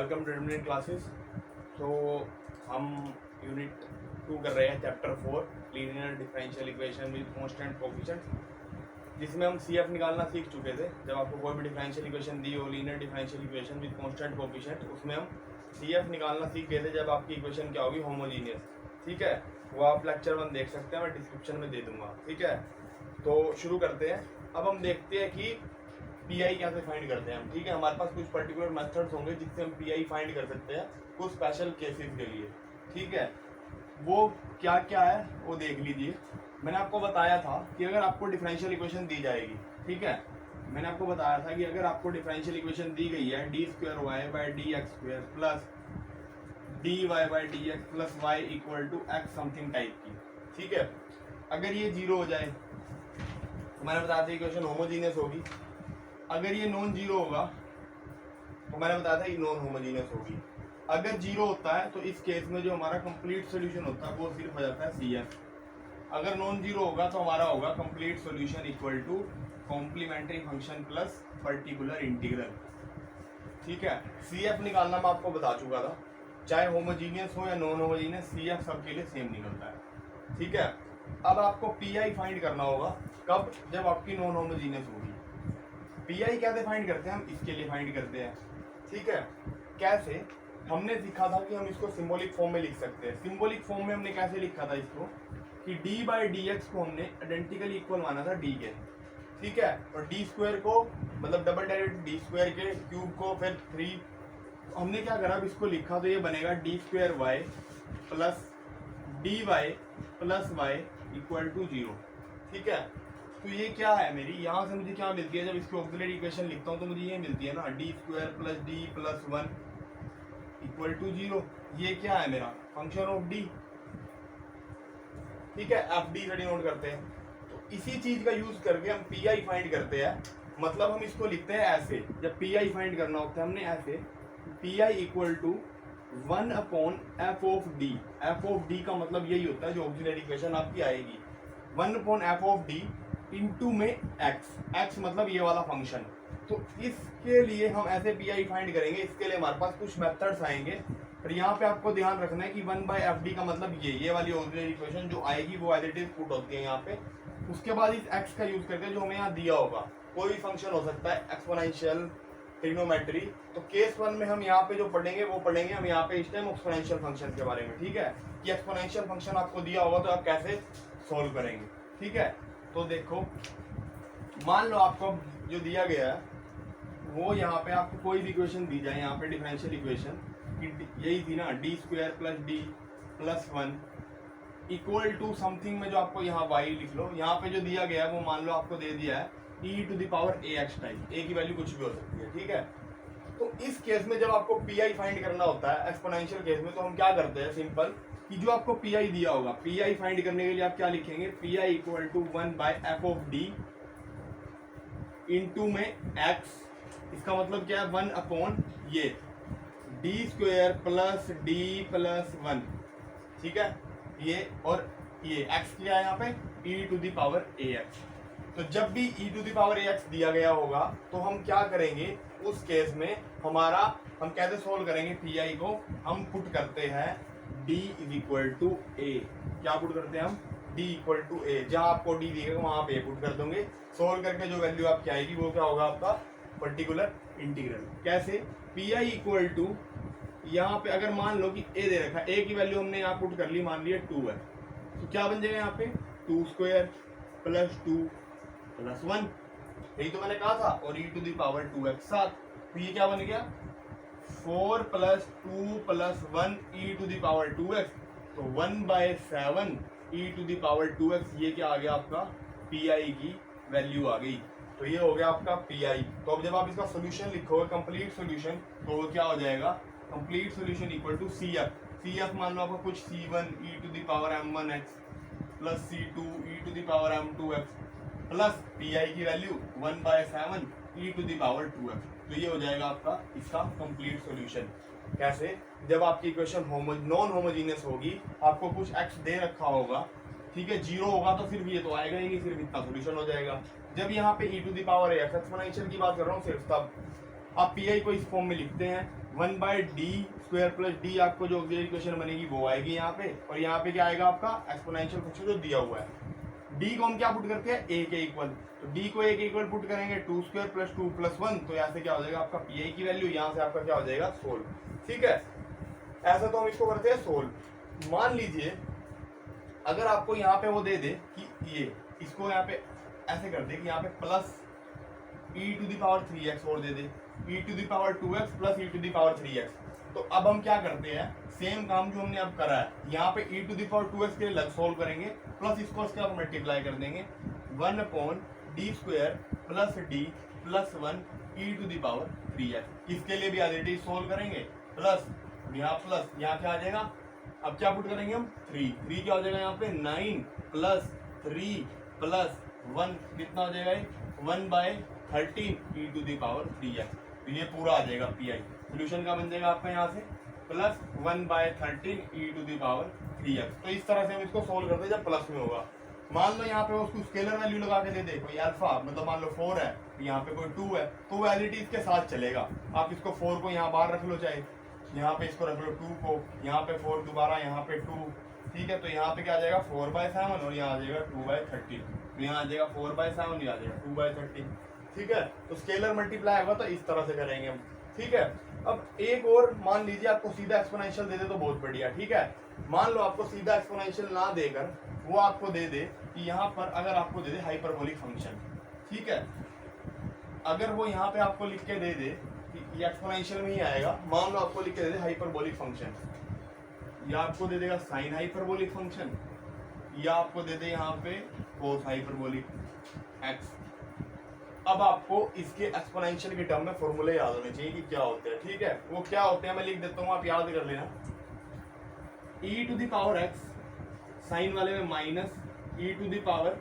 Welcome to determinant classes. तो हम unit 2 कर रहे हैं, chapter 4 linear differential equation with constant coefficient, जिसमें हम CF निकालना सीख चुके थे। जब आपको कोई भी डिफरेंशियल इक्वेशन दी हो, linear differential equation with constant coefficient, उसमें हम CF निकालना सीख गए थे जब आपकी इक्वेशन क्या होगी, होमोजीनियस। ठीक है, वो आप लेक्चर 1 देख सकते हैं, मैं डिस्क्रिप्शन में दे दूंगा। ठीक है, तो शुरू करते हैं। अब हम देखते हैं कि PI कैसे फाइंड करते हैं हम। ठीक है, हमारे पास कुछ पर्टिकुलर मेथड्स होंगे जिससे हम PI फाइंड कर सकते हैं कुछ स्पेशल केसेस के लिए। ठीक है, वो क्या क्या है वो देख लीजिए। मैंने आपको बताया था कि अगर आपको डिफरेंशियल इक्वेशन दी जाएगी, ठीक है, मैंने आपको बताया था कि अगर आपको डिफरेंशियल इक्वेशन दी गई है d2y/dx² plus dy/dx plus y equal to x something type की। ठीक है, अगर ये जीरो हो जाए तो मैंने बताया था इक्वेशन होमोजीनियस होगी। अगर ये नॉन जीरो होगा तो मैंने बताया था ये नॉन होमोजीनियस होगी। अगर जीरो होता है तो इस केस में जो हमारा कंप्लीट सॉल्यूशन होता है वो सिर्फ हो जाता है CF। अगर नॉन जीरो होगा तो हमारा होगा complete solution equal to complementary function plus particular integral. ठीक है, CF निकालना मैं आपको बता चुका था, चाहे होमोजीनियस हो या नॉन होमोजीनियस, CF सबके लिए सेम निकलता है। ठीक है, अब आपको PI फाइंड करना होगा। कब? जब आपकी नॉन होमोजीनियस होगी। PI कैसे फाइंड करते हैं हम, इसके लिए फाइंड करते हैं। ठीक है, कैसे? हमने सीखा था कि हम इसको सिंबॉलिक फॉर्म में लिख सकते हैं। सिंबॉलिक फॉर्म में हमने कैसे लिखा था इसको कि d/dx को हमने आइडेंटिकली इक्वल माना था d के। ठीक है, और d² को मतलब डबल डेरिवेटिव d² के क्यूब को फिर 3, हमने क्या करा, अब इसको लिखा तो ये बनेगा d² plus dy plus y equal to 0। ठीक है, तो ये क्या है मेरी, यहाँ से मुझे क्या मिलती है, जब इसकी ऑक्सिलरी इक्वेशन लिखता हूँ तो मुझे ये मिलती है ना, d² plus d plus 1 equal to 0। ये क्या है मेरा फंक्शन ऑफ d। ठीक है, FD से डिनोट करते हैं। तो इसी चीज का यूज करके हम PI फाइंड करते हैं। मतलब हम इसको लिखते हैं ऐसे, जब PI फाइंड करना होता है हमने ऐसे, PI equal to 1/f(d). f(d) का मतलब यही होता है जो ऑक्सिलरी इक्वेशन आपकी आएगी, 1/f(d) इंटू में x मतलब ये वाला फंक्शन। तो इसके लिए हम ऐसे PI फाइंड करेंगे। इसके लिए हमारे पास कुछ मेथड्स आएंगे, पर यहाँ पे आपको ध्यान रखना है कि 1/fd का मतलब ये वाली ऑक्सिलरी इक्वेशन जो आएगी वो एज इट इज पुट होती है यहाँ पे। उसके बाद इस x का यूज करके जो हमें यहाँ दिया होगा, कोई भी फंक्शन हो सकता है, एक्सपोनेंशियल, ट्रिग्नोमेट्री। तो केस 1 में हम यहाँ पे जो पढ़ेंगे वो पढ़ेंगे हम यहाँ पे इस टाइम एक्सपोनेंशियल फंक्शन के बारे में। ठीक है, कि एक्सपोनेंशियल फंक्शन आपको दिया होगा तो आप कैसे सोल्व करेंगे। ठीक है, तो देखो, मान लो आपको जो दिया गया है वो यहाँ पे आपको कोई भी इक्वेशन दी जाए, यहाँ पे डिफरेंशियल इक्वेशन यही थी ना, d² plus d plus 1 equal to something में जो आपको यहाँ y लिख लो। यहाँ पे जो दिया गया है वो मान लो आपको दे दिया है e⁴ax टाइप, a की वैल्यू कुछ भी हो सकती है। ठीक है, तो इस केस में जब आपको PI फाइंड करना होता है एक्सपोनेंशियल केस में, तो हम क्या करते हैं, सिंपल, कि जो आपको PI दिया होगा, PI फाइंड करने के लिए आप क्या लिखेंगे, PI equal to 1/f(d) into में x। इसका मतलब क्या है, 1 ये d² प्लस d प्लस 1। ठीक है, ये और ये x क्या है यहाँ पे, e⁴ax। तो जब भी e⁴ax दिया गया होगा तो हम क्या करेंगे उस केस में, हमारा हम कैसे सोल्व करेंगे PI को, हम पुट करते हैं d इक्वल टू a। क्या पुट करते हैं हम, d इक्वल टू a। जहां आपको d दिएगा वहां पे पुट कर दोगे। सोल्व करके जो वैल्यू आपकी आएगी वो क्या होगा, आपका पर्टिकुलर इंटीग्रल। कैसे, PI इक्वल टू, यहाँ पे अगर मान लो कि a दे रखा है, a की वैल्यू हमने यहाँ पुट कर ली, मान लिया 2 है, तो क्या बन जाएगा यहाँ पे 2² प्लस 2 प्लस 1, यही तो मैंने कहा था, और e⁴2x 7। तो ये क्या बन गया, 4 प्लस 2 प्लस 1 e⁴2x, तो 1/7 e⁴2x। ये क्या आ गया आपका, PI की वैल्यू आ गई। तो ये हो गया आपका PI। तो अब जब आप इसका सोल्यूशन लिखोगे, कंप्लीट सोल्यूशन, तो वो क्या हो जाएगा, complete solution equal to CF मान लो आपको कुछ C1 e⁴m1x plus C2 e⁴m2x plus PI की वैल्यू 1/7 e⁴2x। तो ये हो जाएगा आपका इसका कंप्लीट सॉल्यूशन। कैसे, जब आपकी इक्वेशन नॉन होमोजीनियस होगी, आपको कुछ x दे रखा होगा, ठीक है, 0 होगा तो फिर ये तो आएगा ही नहीं, सिर्फ इतना सॉल्यूशन हो जाएगा। जब यहाँ पे e⁴ax एक्सपोनेंशियल की बात कर रहा हूँ सिर्फ, तब आप PI को इस फॉर्म में लिखते हैं 1 by D square plus D, आपको जो ऑक्सिलरी इक्वेशन बनेगी वो आएगी यहाँ पे, और यहाँ पे क्या आएगा आपका एक्सपोनेंशियल फंक्शन जो दिया हुआ है। डी को हम क्या पुट करते हैं, ए के इक्वल, तो डी को ए के इक्वल पुट करेंगे 2 स्क्वायर प्लस 2 प्लस 1, तो यहाँ से क्या हो जाएगा आपका पी आई की वैल्यू, यहाँ से आपका क्या हो जाएगा सोल्व। ठीक है, ऐसा तो हम इसको करते हैं सोल्व। मान लीजिए अगर आपको यहाँ पे वो दे दे कि ये इसको यहाँ पे ऐसे कर दे कि यहाँ पे plus e to the power 3x और दे दे, e to the power 2x plus e to the power 3x, तो अब हम क्या करते हैं, सेम काम जो हमने अब करा है, यहाँ पे e to the power 2x के लिए अलग सोल्व करेंगे, प्लस इसको इसके आप मल्टीप्लाई कर देंगे 1 upon D square plus D plus 1 e to the power 3x। इसके लिए भी एज इट इज सोल्व करेंगे, प्लस यहाँ क्या आ जाएगा, अब क्या पुट करेंगे हम 3 क्या हो जाएगा यहाँ पे 9 प्लस 3 प्लस 1 कितना हो जाएगा 1 by 13 e to the power 3x, तो ये पूरा आ जाएगा पी आई। सोल्यूशन का बन जाएगा आपका यहाँ से plus 1 by 13 e to the power 3x। तो इस तरह से हम इसको सोल्व करते हैं जब प्लस में होगा। मान लो यहाँ पे उसको स्केलर वैल्यू लगा के दे दे, कोई अल्फा मतलब मान लो 4 है, यहाँ पे कोई 2 है, तो वो एज इट इज के साथ चलेगा। आप इसको 4 को यहाँ बाहर रख लो, चाहे यहाँ पे इसको रख लो 2 को, यहाँ पे 4 दोबारा यहाँ पे 2, ठीक है, तो यहाँ पे क्या आ जाएगा 4/7 और यहाँ आ जाएगा 2/13, तो यहाँ आ जाएगा 4/7, यहाँ आ जाएगा 2/13। ठीक है, तो स्केलर मल्टीप्लाई होगा तो इस तरह से करेंगे हम। ठीक है, अब एक और मान लीजिए आपको सीधा एक्सपोनेंशियल दे दे तो बहुत बढ़िया। ठीक है, मान लो आपको सीधा एक्सपोनेंशियल ना देकर वो आपको दे दे कि यहाँ पर अगर आपको दे दे हाइपरबोलिक फंक्शन। ठीक है, अगर वो यहाँ पे आपको लिख के दे दे कि ये एक्सपोनेंशियल में ही आएगा, मान लो आपको लिख के दे दे हाइपरबोलिक फंक्शन, या आपको दे देगा साइन हाइपरबोलिक फंक्शन, या आपको दे दे यहाँ पे कोस हाइपरबोलिक एक्स। अब आपको इसके एक्सपोनेंशियल के टर्म में फॉर्मूले याद होने चाहिए कि क्या होते हैं। ठीक है, वो क्या होते हैं मैं लिख देता हूँ, आप याद कर लेना। e to the power x, sine वाले में minus e to the power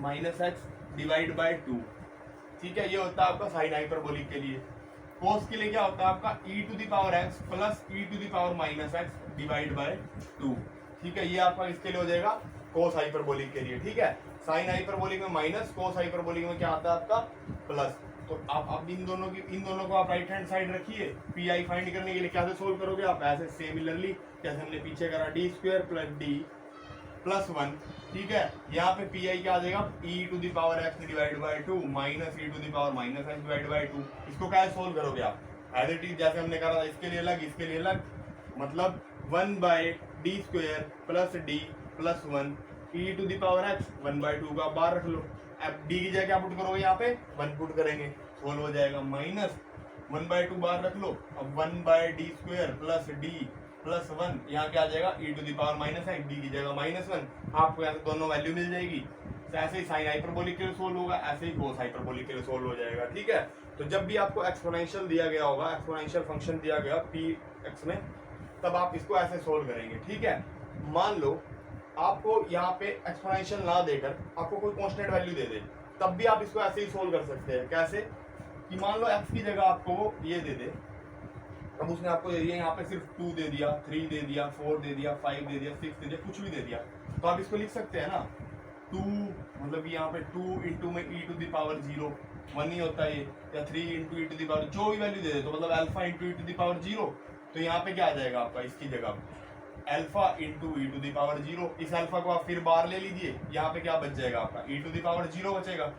minus x divide by 2। ठीक है, ये होता है आपका साइन हाइपरबोलिक के लिए। कोस के लिए क्या होता है आपका e to the power x plus e to the power minus x divide by 2। ठीक है, ये आपका इसके लिए हो जाएगा कोस हाइपरबोलिक के लिए। ठीक है, साइन हाइपरबोलिक में माइनस, कोस हाइपरबोलिक में क्या आता है आपका प्लस। तो आप अब इन दोनों को आप राइट हैंड साइड रखिए, पी आई फाइंड करने के लिए कैसे सोल्व करोगे आप, ऐसे सिमिलरली जैसे हमने पीछे करा, D square plus D plus 1। ठीक है, यहाँ पे पी आई क्या आ जाएगा e to the power x divide by 2 minus e to the power minus x divide by 2। इसको कैसे सोल्व करोगे आप, एज इट इज जैसे हमने करा था, इसके लिए अलग इसके लिए अलग, मतलब 1 by D square plus D plus 1 e to the power x 1/2 का बाहर रख लो। अब d की जगह क्या पुट करोगे, यहाँ पे 1 पुट करेंगे, सोल्व हो जाएगा, माइनस 1/2 बाहर रख लो। अब 1 by D square plus D plus 1, यहाँ क्या आ जाएगा e to the power minus है, d की जगह -1, आपको यहाँ से दोनों वैल्यू मिल जाएगी। तो ऐसे ही साइन हाइपरबोलिक के लिए सोल्व होगा, ऐसे ही कोस हाइपरबोलिक के लिए सोल्व हो जाएगा। ठीक है, तो जब भी आपको एक्सपोनेंशियल दिया गया होगा, एक्सपोनेंशियल फंक्शन दिया गया px में, तब आप इसको ऐसे सोल्व करेंगे। ठीक है, मान लो आपको यहाँ पे एक्सपोनेंशियल ना देकर आपको कोई कांस्टेंट वैल्यू दे दे, तब भी आप इसको ऐसे ही सोल्व कर सकते हैं। कैसे कि मान लो x की जगह आपको वो ये दे दे, अब उसने आपको दे दिया यहाँ पे सिर्फ 2 दे दिया, 3 दे दिया, 4 दे दिया, 5 दे दिया, 6 दे दिया, कुछ भी दे दिया, तो आप इसको लिख सकते हैं ना 2, मतलब यहाँ पे 2 इंटू में e टू द पावर 0 1 ही होता है ये, या 3 into e to the power जो भी वैल्यू दे दे, तो मतलब alpha into e to the power 0, तो यहाँ पे क्या आ जाएगा आपका, इसकी जगह alpha into e to the power 0। इस अल्फा को आप फिर बाहर ले लीजिए, यहाँ पे क्या बच जाएगा आपका e टू द पावर 0 बचेगा,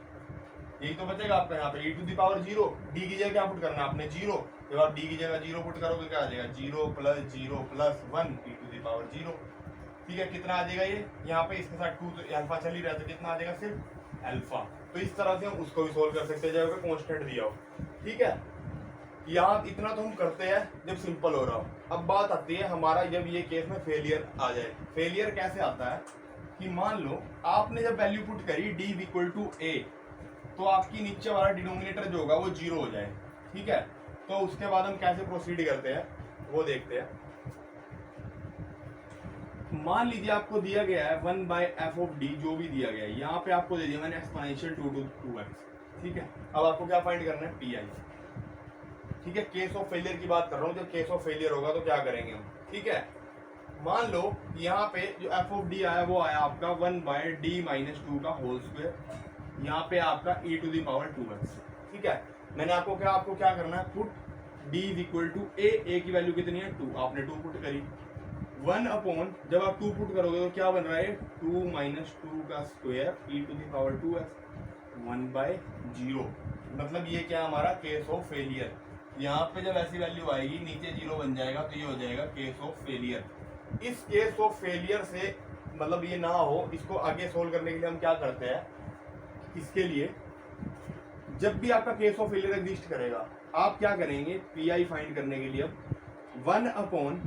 यही तो बचेगा आपका यहाँ पे e to the power 0। D की जगह क्या पुट करना है आपने 0, जब आप डी की जगह 0 पुट करोगे क्या आ जाएगा 0 plus 0 plus 1 e to the power 0। ठीक है, कितना आ जाएगा ये, यहाँ पे इसके साथ 2 तो अल्फा चल ही रहा है, तो कितना आ जाएगा सिर्फ अल्फा। तो इस तरह से हम उसको भी सोल्व कर सकते हैं जब कांस्टेंट दिया हो। ठीक है, यहाँ इतना तो हम करते हैं जब सिंपल हो रहा हो। अब बात आती है हमारा जब ये केस में फेलियर आ जाए। फेलियर कैसे आता है कि मान लो आपने जब वैल्यू पुट करी d इक्वल टू a, तो आपकी नीचे वाला डिनोमिनेटर जो होगा वो 0 हो जाए। ठीक है, तो उसके बाद हम कैसे प्रोसीड करते हैं वो देखते हैं। मान लीजिए आपको दिया गया है 1 बाय एफ ऑफ डी, जो भी दिया गया है, यहाँ पे आपको दे दिया मैंने एक्सपोनेंशियल 2 to 2x। ठीक है, अब आपको क्या फाइंड करना है पी आई। ठीक है, केस ऑफ फेलियर की बात कर रहा हूँ, जब केस ऑफ फेलियर होगा तो क्या करेंगे हम। ठीक है, मान लो यहाँ पे जो एफ ऑफ डी आया वो आया आपका 1 बाय डी माइनस 2 का होल स्क्वायर, यहाँ पे आपका e to the power 2x। ठीक है, मैंने आपको क्या करना है put d is equal to A की वैल्यू कितनी है 2, आपने 2 पुट करी 1 अपॉन, जब आप 2 पुट करोगे तो क्या बन रहा है 2 माइनस 2 का square e to the power 2x 1/0। मतलब ये क्या हमारा केस ऑफ फेलियर। यहाँ पे जब ऐसी वैल्यू आएगी नीचे 0 बन जाएगा तो ये हो जाएगा केस ऑफ फेलियर। इस केस ऑफ फेलियर से मतलब ये ना हो, इसको आगे सोल्व करने के लिए हम क्या करते हैं, इसके लिए जब भी आपका केस ऑफ फेलियर एग्जिस्ट करेगा आप क्या करेंगे, पी आई फाइंड करने के लिए अब 1 अपॉन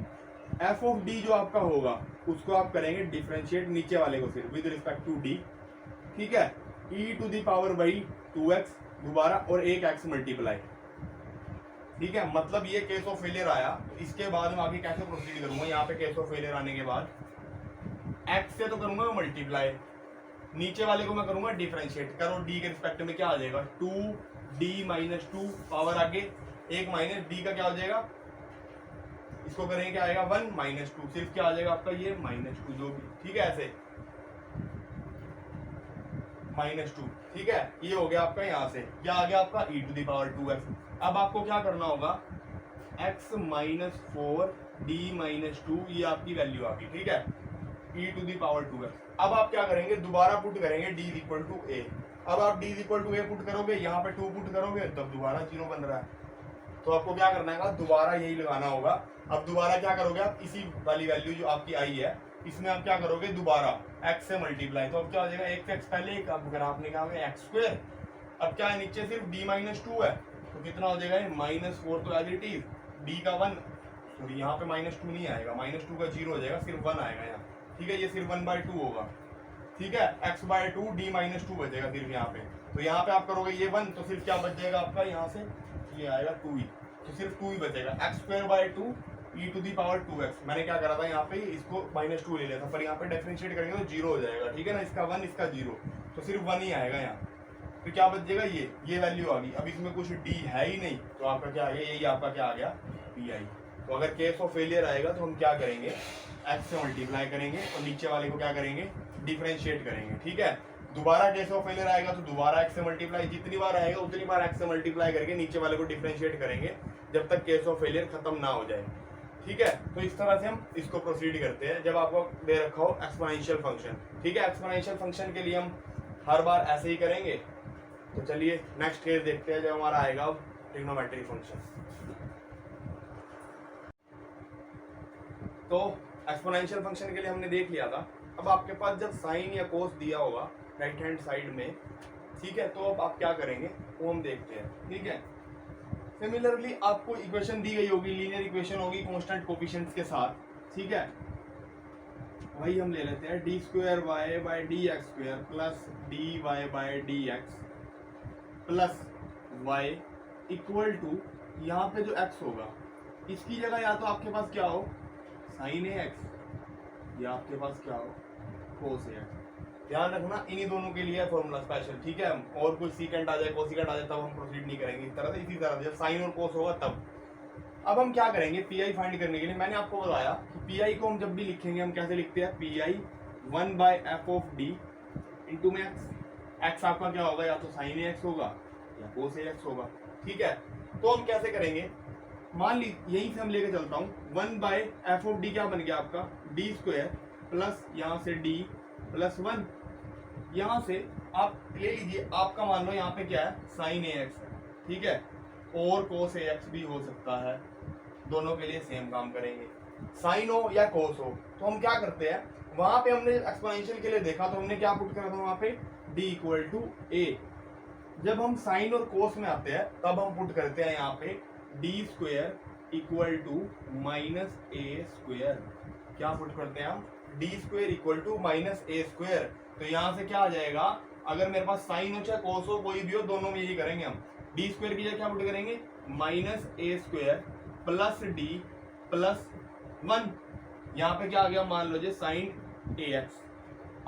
एफ ऑफ डी जो आपका होगा उसको आप करेंगे डिफरेंशिएट नीचे वाले को सिर्फ विद रिस्पेक्ट टू डी, ठीक है, e to the power by 2x दोबारा और एक x मल्टीप्लाई, ठीक है। मतलब ये केस ऑफ फेलियर आया, इसके बाद मैं आगे कैसे प्रोसीड करूंगा, यहाँ पे केस ऑफ फेलियर आने के बाद x से तो करूंगा मैं मल्टीप्लाई, नीचे वाले को मैं करूंगा डिफरेंशिएट, करो d के रिस्पेक्ट में क्या आ जाएगा 2d माइनस 2 पावर आगे एक माइनस d का क्या हो जाएगा, इसको करेंगे क्या आएगा 1 माइनस 2, सिर्फ क्या आ जाएगा आपका ये -2 जो भी, ठीक है, ऐसे -2, ठीक है। ये हो गया आपका, यहाँ से क्या आ गया आपका e to the power 2x। अब आपको क्या करना होगा x माइनस 4 d माइनस 2, ये आपकी वैल्यू आ गई, ठीक है, e to the power 2x। अब आप क्या करेंगे, दोबारा पुट करेंगे d इक्वल टू a। अब आप d equal to a put करोगे, यहाँ पे 2 पुट करोगे तब दोबारा 0 बन रहा है, तो आपको क्या करना है, दोबारा यही लगाना होगा। अब दोबारा क्या करोगे आप, इसी वाली वैल्यू जो आपकी आई है इसमें आप क्या करोगे, दोबारा x से मल्टीप्लाई, तो अब क्या हो जाएगा, एक से x पहले एक, अब अगर आपने कहा x स्क्वायर, अब क्या है नीचे सिर्फ d माइनस 2 है तो कितना हो जाएगा -4, तो एज इट इज d का 1, सॉरी यहाँ पे -2 नहीं आएगा, -2 का 0 हो जाएगा, सिर्फ 1 आएगा यहाँ, ठीक है, ये सिर्फ 1/2 होगा, ठीक है, x/2 d माइनस 2 बचेगा सिर्फ यहाँ पे। तो यहाँ पे आप करोगे ये 1 तो सिर्फ क्या बच जाएगा आपका, यहाँ से ये आएगा 2e, तो सिर्फ 2 ही बचेगा, x²/2 e to the power 2x। मैंने क्या करा था यहाँ पे, इसको -2 ले लिया था, पर यहाँ पे डिफरेंशिएट करेंगे तो 0 हो जाएगा, ठीक है ना, इसका 1 इसका 0, तो सिर्फ 1 ही आएगा यहाँ, तो क्या बच जाएगा ये वैल्यू आ गई। अब इसमें कुछ d है ही नहीं तो आपका क्या आ गया, यही आपका क्या आ गया pi। तो अगर केस ऑफ फेलियर आएगा तो हम क्या करेंगे, x से मल्टीप्लाई करेंगे और नीचे वाले को क्या करेंगे, डिफरेंशिएट करेंगे, ठीक है। दोबारा केस ऑफ फेलियर आएगा तो दोबारा x से मल्टीप्लाई, जितनी बार आएगा उतनी बार x से मल्टीप्लाई करके नीचे वाले को डिफरेंशिएट करेंगे जब तक केस ऑफ फेलियर खत्म ना हो जाए, ठीक है। तो इस तरह से हम इसको प्रोसीड करते हैं जब आपको दे रखा हो एक्सपोनेंशियल फंक्शन, ठीक है। एक्सपोनेंशियल फंक्शन के लिए हम हर बार ऐसे ही करेंगे। तो चलिए नेक्स्ट केस देखते हैं जब हमारा आएगा ट्रिग्नोमेट्रिक फंक्शन। तो एक्सपोनेंशियल फंक्शन के लिए हमने देख लिया था। अब आपके पास जब साइन या कोस दिया होगा राइट हैंड साइड में, ठीक है, तो अब आप क्या करेंगे वो हम देखते हैं, ठीक है। सिमिलरली आपको इक्वेशन दी गई होगी, लीनियर इक्वेशन होगी कांस्टेंट कोफिशिएंट्स के साथ, ठीक है, वही हम ले लेते हैं d²y/dx² plus dy/dx plus y equal to, यहाँ पे जो x होगा इसकी जगह या तो आपके पास क्या हो sin ax या आपके पास क्या हो cos ax। ध्यान रखना इन्हीं दोनों के लिए फॉर्मूला स्पेशल, ठीक है, और कुछ सीकेंट आ जाए कोसिकेंट आ जाए तब हम प्रोसीड नहीं करेंगे इस तरह से, इसी तरह से जब साइन और कोस होगा तब। अब हम क्या करेंगे, पी फाइंड करने के लिए मैंने आपको बताया कि पी को हम जब भी लिखेंगे हम कैसे लिखते हैं, P 1/f of D into में एक्स आपका क्या होगा, या तो साइन एक्स होगा या कोस एक्स होगा, ठीक है। तो हम कैसे करेंगे, मान ली यहीं से हम लेके चलता हूँ 1/f ऑफ डी क्या बन गया आपका d² प्लस यहाँ से d प्लस 1, यहाँ से आप ले लीजिए, आपका मान लो यहाँ पे क्या है साइन ax है, ठीक है, और कोस ax भी हो सकता है, दोनों के लिए सेम काम करेंगे, साइन हो या कोस हो। तो हम क्या करते हैं, वहां पे हमने एक्सपोनेंशियल के लिए देखा तो हमने क्या पुट करा था वहां पे d इक्वल टू a। जब हम साइन और कोस में आते हैं तब हम पुट करते हैं यहाँ पे d² इक्वल टू -a²। क्या पुट करते हैं हम, d² इक्वल टू -a²। तो यहाँ से क्या आ जाएगा, अगर मेरे पास साइन हो चाहे कोस हो कोई भी हो, दोनों में यही करेंगे हम, d² की जगह क्या पुट करेंगे -a² प्लस d प्लस 1। यहाँ पे क्या आ गया, मान लो जी साइन ax।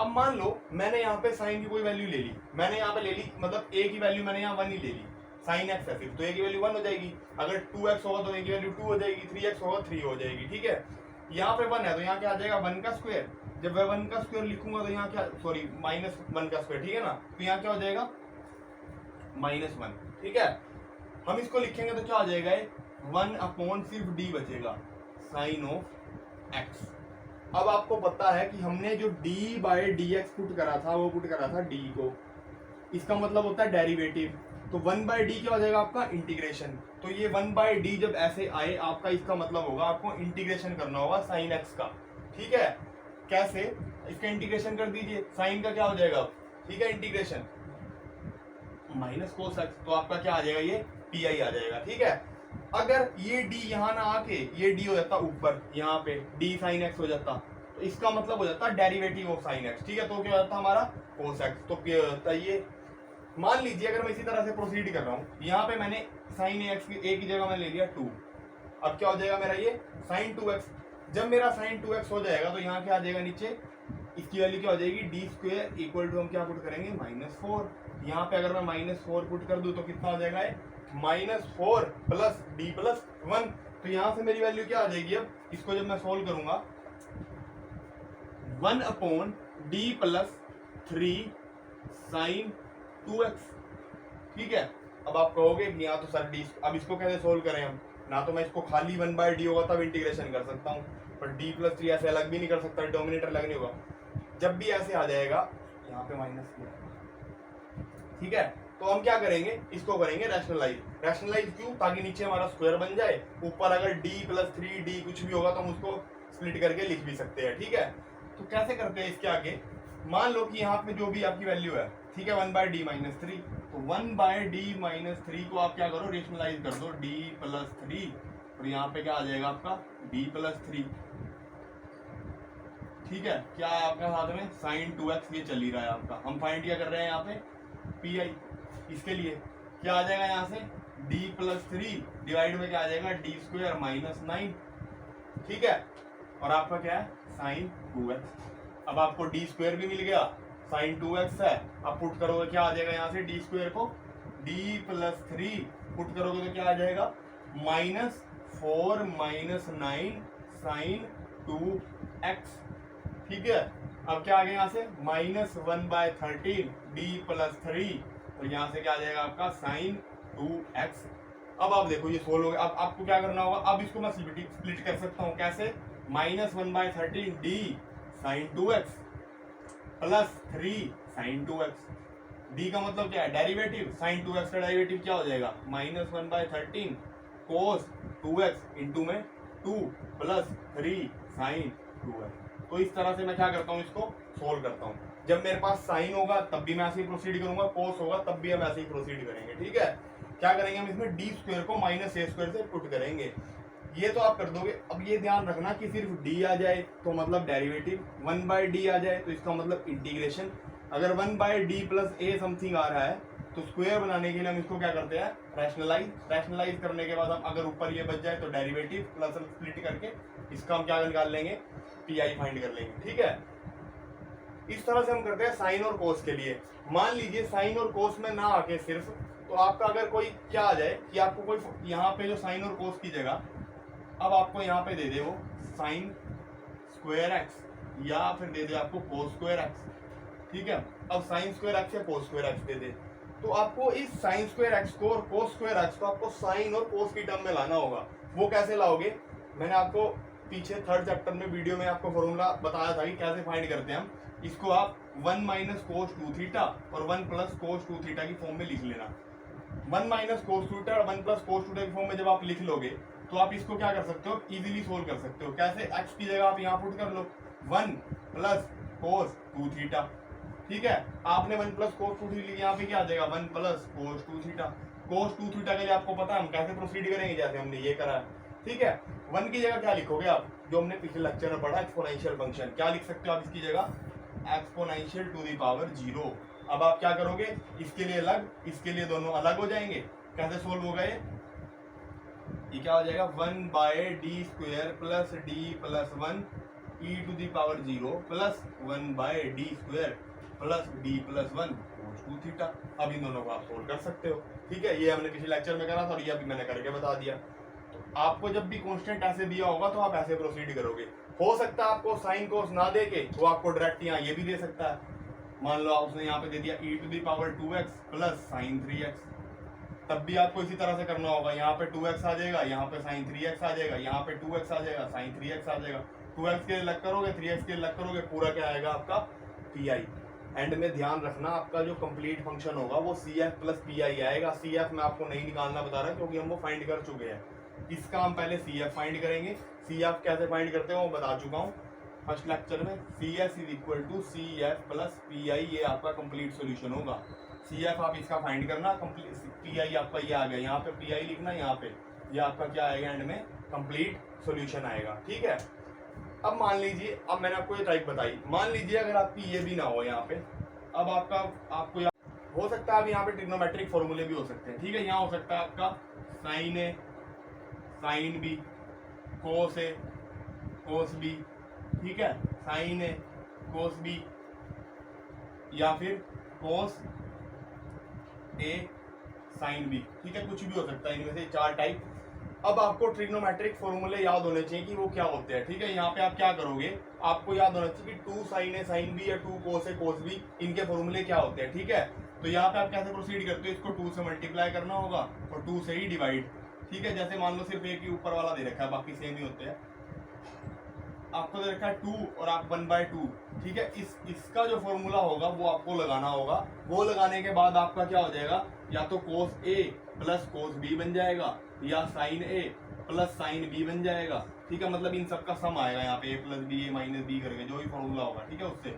अब मान लो मैंने यहाँ पे साइन की कोई वैल्यू ले ली, मैंने यहाँ पे ले ली, मतलब a की वैल्यू मैंने यहाँ 1 ही ले ली, साइन x है सिर्फ, तो a की वैल्यू 1 हो जाएगी, अगर 2x होगा तो a की वैल्यू 2 हो जाएगी, 3x होगा 3 हो जाएगी, ठीक है। यहाँ पे 1 है तो यहाँ क्या आ जाएगा 1 का स्क्वायर, जब मैं 1 का स्क्वायर लिखूंगा तो यहाँ क्या, सॉरी -1 का स्क्वायर, ठीक है ना, तो यहाँ क्या हो जाएगा -1, ठीक है। हम इसको लिखेंगे तो क्या हो जाएगा 1 अपॉन सिर्फ डी बचेगा साइन ऑफ एक्स। अब आपको पता है कि हमने जो D by D X put करा था वो पुट करा था डी को, इसका मतलब होता है डेरिवेटिव। तो 1 बाय डी क्या हो जाएगा आपका इंटीग्रेशन। तो ये 1 बाय डी जब ऐसे आए आपका इसका मतलब होगा आपको इंटीग्रेशन करना होगा साइन एक्स का। ठीक है, कैसे, इसका इंटीग्रेशन कर दीजिए, साइन का क्या हो जाएगा, ठीक है, इंटीग्रेशन माइनस कोस एक्स, तो आपका क्या आ जाएगा, ये पी आई आ जाएगा। ठीक है, अगर ये डी यहाँ ना आके ये डी हो जाता ऊपर, यहाँ पे डी साइन एक्स हो जाता, तो इसका मतलब हो जाता डेरिवेटिव ऑफ साइन एक्स। ठीक है, तो क्या हो जाता हमारा कोस एक्स। तो क्या होता है ये, मान लीजिए अगर मैं इसी तरह से प्रोसीड कर रहा हूँ, यहाँ पे मैंने साइन एक्स की ए की जगह मैंने ले लिया 2, अब क्या हो जाएगा मेरा ये साइन 2x। जब मेरा साइन 2x हो जाएगा तो यहाँ क्या आ जाएगा नीचे, इसकी वैल्यू क्या हो जाएगी, डी स्क्वेयर इक्वल टू हम क्या पुट करेंगे -4। यहाँ पे अगर मैं -4 पुट कर दूं तो कितना हो जाएगा, -4 प्लस डी प्लस 1। तो यहाँ से मेरी वैल्यू क्या आ जाएगी, अब इसको जब मैं सोल्व करूंगा 1 upon D plus 3 sine 2x। ठीक है, अब आप कहोगे कि यहाँ तो सर डी, अब इसको कैसे सोल्व करें हम, ना तो मैं इसको खाली 1 बाय डी होगा तब इंटीग्रेशन कर सकता हूँ, पर डी प्लस 3 ऐसे अलग भी नहीं कर सकता, डोमिनेटर अलग नहीं होगा। जब भी ऐसे आ जाएगा यहाँ पे माइनस, ठीक है, तो हम क्या करेंगे, इसको करेंगे रैशनलाइज। रैशनलाइज क्यों, ताकि नीचे हमारा स्क्वायर बन जाए, ऊपर अगर डी प्लस 3 डी कुछ भी होगा तो हम उसको स्प्लिट करके लिख भी सकते हैं। ठीक है, तो कैसे करते हैं इसके आगे, मान लो कि यहाँ पे जो भी आपकी वैल्यू है, ठीक है, 1 बाय डी माइनस 3, तो 1 बाय डी माइनस 3 को आप क्या करो, रेशनलाइज कर दो, डी प्लस 3, और यहाँ पे क्या आ जाएगा आपका डी प्लस 3। ठीक है, क्या है आपका साथ में साइन 2x, ये चल ही रहा है आपका, हम फाइंड क्या कर रहे हैं यहाँ पे पी आई। इसके लिए क्या आ जाएगा यहाँ से, डी प्लस 3 डिवाइड में क्या आ जाएगा, डी स्क्वायर -9। ठीक है, और आपका क्या है साइन 2x। अब आपको डी स्क्वायर भी मिल गया, साइन 2x है, अब पुट करोगे क्या आ जाएगा यहाँ से, डी स्क्वायर को डी प्लस 3 पुट करोगे तो क्या आ जाएगा, -4 -9 साइन 2x। ठीक है, अब क्या आ गया यहाँ से -1 बाय 13 डी प्लस 3, तो यहाँ से क्या आ जाएगा आपका साइन 2x। अब आप देखो ये सोल्व हो गया। अब आपको क्या करना होगा, अब इसको मैं स्प्लिट कर सकता हूँ, कैसे, -1 by 13 D sine 2x plus 3 sine 2x। D का मतलब क्या है, डेरिवेटिव, साइन 2x का डेरिवेटिव क्या हो जाएगा, -1 बाय 13 कोस 2x इंटू में 2 प्लस 3 साइन 2x। तो इस तरह से मैं क्या करता हूँ, इसको सोल्व करता हूँ। जब मेरे पास साइन होगा तब भी मैं ऐसे ही प्रोसीड करूंगा, कोस होगा तब भी हम ऐसे ही प्रोसीड करेंगे। ठीक है, क्या करेंगे हम इसमें, डी स्क्वायर को माइनस ए स्क्वायर से पुट करेंगे, ये तो आप कर दोगे। अब ये ध्यान रखना कि सिर्फ डी आ जाए तो मतलब डेरिवेटिव, 1 बाय डी आ जाए तो इसका मतलब इंटीग्रेशन। अगर 1 by D plus A something आ रहा है तो स्क्वायर बनाने के लिए हम इसको क्या करते हैं, रैशनलाइज। रैशनलाइज करने के बाद हम अगर ऊपर ये बच जाए तो डेरिवेटिव प्लस हम स्प्लिट करके इसका हम क्या निकाल लेंगे, पी आई फाइंड कर लेंगे। ठीक है, इस तरह से हम करते हैं साइन और कोस के लिए। मान लीजिए साइन और कोस में ना आके सिर्फ, तो आपका अगर कोई क्या आ जाए कि आपको कोई यहाँ पे जो साइन और कोस की जगह अब आपको यहाँ पे दे दे वो साइन स्क्वायर एक्स, या फिर दे दे आपको कोस स्क्वायर एक्स। ठीक है, अब साइन स्क्वायर एक्स या कोस स्क्वायर एक्स दे दे, तो आपको इस साइन स्क्वायर एक्स को और कोस स्क्वायर एक्स को आपको साइन और कोस की टर्म में लाना होगा। वो कैसे लाओगे, मैंने आपको पीछे 3rd चैप्टर में वीडियो में आपको फॉर्मूला बताया था कि कैसे फाइंड करते हैं हम इसको। आप 1 माइनस कोस 2 थीटा और 1 प्लस कोस 2 थीटा की फॉर्म में लिख लेना। 1 माइनस कोस 2 थीटा और 1 प्लस कोस 2 थीटा की फॉर्म में जब आप लिख लोगे तो आप इसको क्या कर सकते हो, इजीली सोल्व कर सकते हो। कैसे, एक्स की जगह आप यहाँ पुट कर लो 1 प्लस कोस 2 थीटा। ठीक है, आपने 1 प्लस कोस 2 थीटा यहाँ पे क्या आ जाएगा, 1 प्लस कोस 2 थीटा। कोस 2 थीटा के लिए आपको पता है हम कैसे प्रोसीड करेंगे, जैसे हमने ये करा है। ठीक है, 1 की जगह क्या लिखोगे आप, जो हमने पिछले लेक्चर में पढ़ा, एक्सपोनेंशियल फंक्शन। क्या लिख सकते हो आप इसकी जगह, एक्सपोनेंशियल टू द पावर 0। अब आप क्या करोगे, इसके लिए अलग, इसके लिए दोनों अलग हो जाएंगे। कैसे सोल्व होगा ये क्या हो जाएगा, 1 by D square plus D plus 1 e to the power 0 plus 1 by D square plus D plus 1 cos 2 theta. अब इन दोनों को आप सोल्व कर सकते हो। ठीक है, ये हमने पिछले लेक्चर में करा था और ये अभी मैंने करके बता दिया। तो आपको जब भी कांस्टेंट ऐसे दिया होगा तो आप ऐसे प्रोसीड करोगे। हो सकता है आपको साइन कोस ना दे के वो आपको डायरेक्ट यहाँ ये भी दे सकता है। मान लो उसने यहाँ पे दे दिया e to the power 2x plus sine 3x, तब भी आपको इसी तरह से करना होगा। यहाँ पे 2x आ जाएगा, यहाँ पे sin 3x आ जाएगा, यहाँ पे 2x आ जाएगा, sin 3x आ जाएगा। 2x के लिए अलग करोगे, 3x के लिए अलग करोगे, पूरा क्या आएगा आपका pi। एंड में ध्यान रखना आपका जो कंप्लीट फंक्शन होगा वो CF प्लस PI आएगा। CF में आपको नहीं निकालना बता रहा क्योंकि हम वो फाइंड कर चुके हैं। इसका हम पहले CF फाइंड करेंगे। CF कैसे फाइंड करते हैं वो बता चुका हूँ फर्स्ट लेक्चर में। CS is equal to CF plus PI, ये आपका कंप्लीट सोल्यूशन होगा। CF आप इसका फाइंड करना, PI आपका ये आ गया, यहाँ पे PI लिखना, यहाँ पे ये आपका क्या आएगा एंड में कंप्लीट सोल्यूशन आएगा। ठीक है, अब मान लीजिए, अब मैंने आपको ये टाइप बताई, मान लीजिए अगर आपकी ये भी ना हो यहाँ पे, अब आपको हो सकता है अब यहाँ पे ट्रिग्नोमेट्रिक फॉर्मूले भी हो सकते हैं। ठीक है, यहाँ हो सकता है आपका साइन ए, साइन बी, कोस ए, कोस बी, ठीक है, साइन ए, कोस बी, या फिर कोस ए, साइन बी, ठीक है, कुछ भी हो सकता है इनमें से 4 टाइप। अब आपको ट्रिग्नोमेट्रिक फॉर्मूले याद होने चाहिए कि वो क्या होते हैं। ठीक है, यहाँ पे आप क्या करोगे, आपको याद होना चाहिए कि 2 साइन ए साइन बी या 2 कोस ए कोस बी, इनके फॉर्मूले क्या होते हैं। ठीक है, तो यहाँ पे आप कैसे प्रोसीड करते हो, इसको 2 से मल्टीप्लाई करना होगा और 2 से ही डिवाइड। ठीक है, जैसे मान लो सिर्फ एक ही ऊपर वाला दे रखा है, बाकी सेम ही होते हैं। आपको दे रखा है 2 और आप 1/2। ठीक है, इसका जो फॉर्मूला होगा वो आपको लगाना होगा। वो लगाने के बाद आपका क्या हो जाएगा, या तो कोस ए प्लस कोस बी बन जाएगा, या साइन ए प्लस साइन बी बन जाएगा। ठीक है, मतलब इन सब का सम आएगा यहाँ पे, ए प्लस बी, ए माइनस बी करके जो भी फॉर्मूला होगा। ठीक है, उससे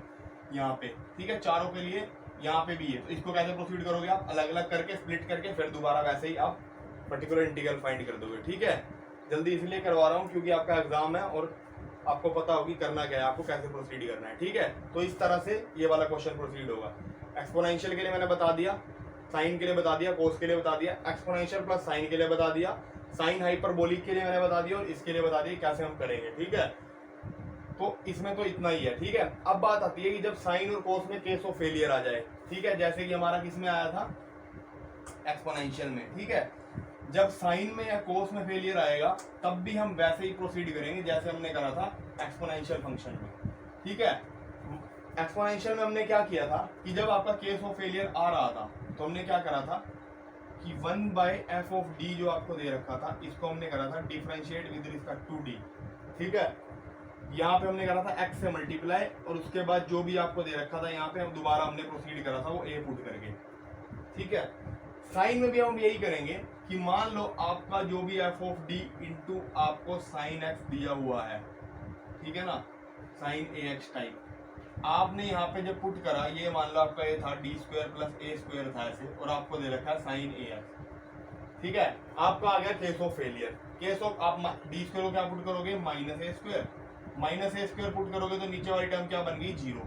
यहाँ पे, ठीक है, चारों के लिए यहाँ पे भी है। तो इसको कैसे प्रोसीड करोगे आप, अलग अलग करके स्प्लिट करके फिर दोबारा वैसे ही आप पर्टिकुलर इंटीग्रल फाइंड कर दोगे। ठीक है, जल्दी इसलिए करवा रहा हूँ क्योंकि आपका एग्जाम है और आपको पता होगी करना क्या है, आपको कैसे प्रोसीड करना है। ठीक है, तो इस तरह से ये वाला क्वेश्चन प्रोसीड होगा। एक्सपोनेंशियल के लिए मैंने बता दिया, साइन के लिए बता दिया, कोस के लिए बता दिया, एक्सपोनेंशियल प्लस साइन के लिए बता दिया, साइन हाइपरबोलिक के लिए मैंने बता दिया और इसके लिए बता दिया कैसे हम करेंगे। ठीक है, तो इसमें तो इतना ही है। ठीक है, अब बात आती है कि जब साइन और कोस में केस ऑफ फेलियर आ जाए। ठीक है, जैसे कि हमारा किस में आया था, एक्सपोनेंशियल में। ठीक है, जब साइन में या कोस में फेलियर आएगा तब भी हम वैसे ही प्रोसीड करेंगे जैसे हमने करा था एक्सपोनेंशियल फंक्शन में। ठीक है, एक्सपोनेंशियल में हमने क्या किया था कि जब आपका केस ऑफ फेलियर आ रहा था तो हमने क्या करा था कि 1/f ऑफ d जो आपको दे रखा था, इसको हमने करा था differentiate with respect to d। ठीक है, यहाँ पे हमने करा था x से मल्टीप्लाई और उसके बाद जो भी आपको दे रखा था यहाँ पे हम दोबारा हमने प्रोसीड करा था वो a पुट करके। ठीक है, साइन में भी हम यही करेंगे कि मान लो आपका जो भी f ऑफ d इंटू आपको साइन x दिया हुआ है, ठीक है ना, साइन ax टाइप, आपने यहाँ पे जब पुट करा, ये मान लो आपका ये था d square plus a square था ऐसे, और आपको दे रखा है साइन ax। ठीक है, आपका आ गया case of failure. Case of आप d स्क्वायर को क्या पुट करोगे, माइनस a स्क्वायर पुट करोगे तो नीचे वाली टर्म क्या बन गई, 0।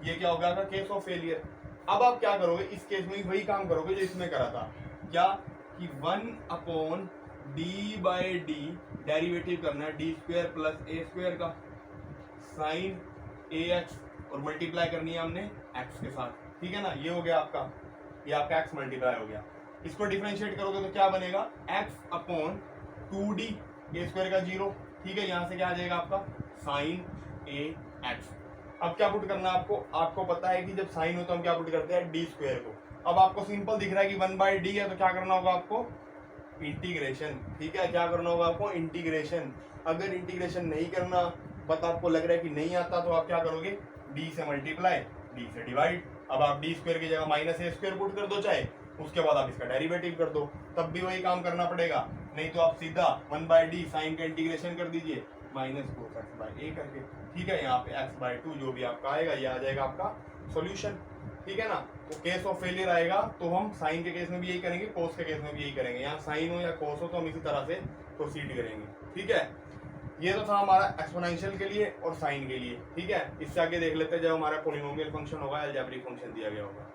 ये क्या हो गया आपका केस ऑफ फेलियर। अब आप क्या करोगे, इस केस में वही काम करोगे जो इसमें करा था, क्या कि 1/d/d डेरिवेटिव करना है d square plus a square का, साइन ax और मल्टीप्लाई करनी है हमने x के साथ। ठीक है ना, ये हो गया आपका, ये आपका x मल्टीप्लाई हो गया। इसको डिफरेंशिएट करोगे तो क्या बनेगा, x/2d, a स्क्वायर का 0। ठीक है, यहाँ से क्या आ जाएगा आपका साइन ax। अब क्या पुट करना है आपको पता है कि जब साइन हो तो हम क्या पुट करते हैं, d स्क्वायर को। अब आपको सिंपल दिख रहा है कि 1/d है तो क्या करना होगा आपको, इंटीग्रेशन। ठीक है, क्या करना होगा आपको, इंटीग्रेशन। अगर इंटीग्रेशन नहीं करना पता, आपको लग रहा है कि नहीं आता, तो आप क्या करोगे, d से मल्टीप्लाई, d से डिवाइड। अब आप d स्क्वायर की जगह माइनस a स्क्वायर पुट कर दो चाहे, उसके बाद आप इसका डेरिवेटिव कर दो, तब भी वही काम करना पड़ेगा। नहीं तो आप सीधा 1/d साइन का इंटीग्रेशन कर दीजिए माइनस cos x/a करके। ठीक है, यहाँ पे x/2 जो भी आपका आएगा ये आ जाएगा आपका सॉल्यूशन। ठीक है ना, तो केस ऑफ फेलियर आएगा तो हम साइन के केस में भी यही करेंगे, कोस के केस में भी यही करेंगे। यहाँ साइन हो या कोस हो तो हम इसी तरह से प्रोसीड करेंगे। ठीक है, ये तो था हमारा एक्सपोनेंशियल के लिए और साइन के लिए। ठीक है, इससे आगे देख लेते हैं जब हमारा पॉलिनोमियल फंक्शन होगा, अलजेब्रिक फंक्शन दिया गया होगा।